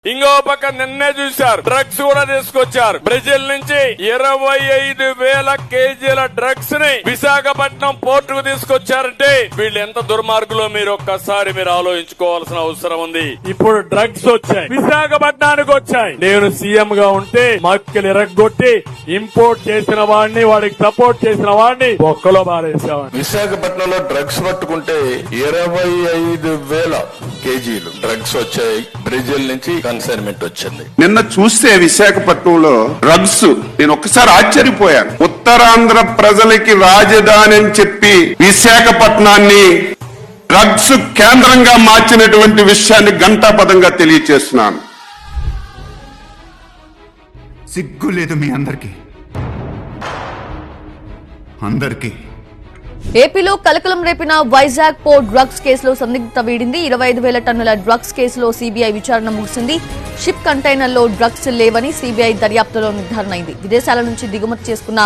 ఇంకో పక్క నిన్నే చూశారు, డ్రగ్స్ కూడా తీసుకొచ్చారు. బ్రెజిల్ నుంచి 25,000 కేజీల డ్రగ్స్ ని విశాఖపట్నం పోర్టుకు తీసుకొచ్చారంటే వీళ్ళు ఎంత దుర్మార్గులో మీరు ఒక్కసారి ఆలోచించుకోవాల్సిన అవసరం ఉంది. ఇప్పుడు డ్రగ్స్ వచ్చాయి, విశాఖపట్నానికి వచ్చాయి. నేను సీఎం గా ఉంటే మక్కలు ఇరగొట్టి ఇంపోర్ట్ చేసిన వాడిని, వాడికి సపోర్ట్ చేసిన వాడిని ఒక్కలో మారేసేవాడిని. విశాఖపట్నంలో డ్రగ్స్ పట్టుకుంటే 25,000 కేజీలు డ్రగ్స్ వచ్చాయి. బ్రెజిల్ నుంచి కన్సైన్మెంట్ వచ్చింది. నిన్న చూస్తే విశాఖపట్నంలో డ్రగ్స్, నేను ఒక్కసారి ఆశ్చర్యపోయాను. ఉత్తరాంధ్ర ప్రజలకి రాజధాని అని చెప్పి విశాఖపట్నాన్ని డ్రగ్స్ కేంద్రంగా మార్చినటువంటి విషయాన్ని ఘంటాపథంగా తెలియజేస్తున్నాను. సిగ్గు లేదు మీ అందరికీ. ఏపీలో కలకలం రేపిన వైజాగ్ పోర్ట్ డ్రగ్స్ కేసులో సందిగ్ధత వీడింది. 25,000 టన్నుల డ్రగ్స్ కేసులో సీబీఐ విచారణ ముగిసింది. షిప్ కంటైనర్లో డ్రగ్స్ లేవని సీబీఐ దర్యాప్తులో నిర్ధారణ అయింది. విదేశాల నుంచి దిగుమతి చేసుకున్న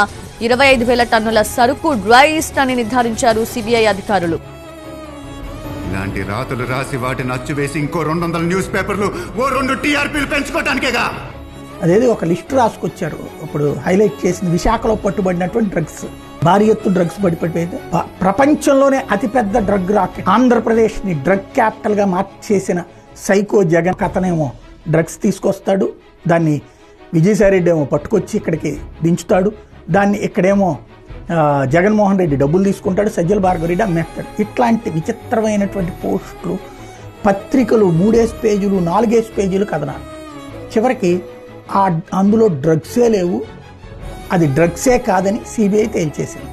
25,000 టన్నుల సరుకు డ్రై ఈస్ట్ అని నిర్ధారించారు సీబీఐ అధికారులు. ఇలాంటి రాతలు రాసి వాటిని అచ్చువేసి ఇంకో 200 న్యూస్ పేపర్లు, ఓ 2 టీఆర్పీలు పెంచుకోవటానికేగా. అదేది ఒక లిస్టు రాసుకొచ్చారు. ఇప్పుడు హైలైట్ చేసింది విశాఖలో పట్టుబడినటువంటి డ్రగ్స్, భారీ ఎత్తు డ్రగ్స్ పడిపోయింది. ప్రపంచంలోనే అతిపెద్ద డ్రగ్ రాకెట్, ఆంధ్రప్రదేశ్ ని డ్రగ్ క్యాపిటల్ గా మార్చేసిన సైకో జగన్ కథనేమో డ్రగ్స్ తీసుకొస్తాడు, దాన్ని విజయసాయిరెడ్డి ఏమో పట్టుకొచ్చి ఇక్కడికి దించుతాడు, దాన్ని ఇక్కడేమో జగన్మోహన్ రెడ్డి డబ్బులు తీసుకుంటాడు, సజ్జల భార్గవరెడ్డి అమ్మేస్తాడు. ఇట్లాంటి విచిత్రమైనటువంటి పోస్టులు, పత్రికలు 3 పేజీలు 4 పేజీలు కథనాలు. చివరికి అందులో డ్రగ్సే లేవు, అది డ్రగ్సే కాదని సిబిఐ తేల్చేసింది.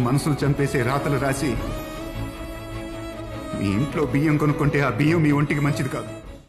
మనసులు చంపేసే రాతలు రాసి మీ ఇంట్లో బియ్యం కొనుక్కుంటే ఆ బియ్యం మీ ఒంటికి మంచిది కాదు.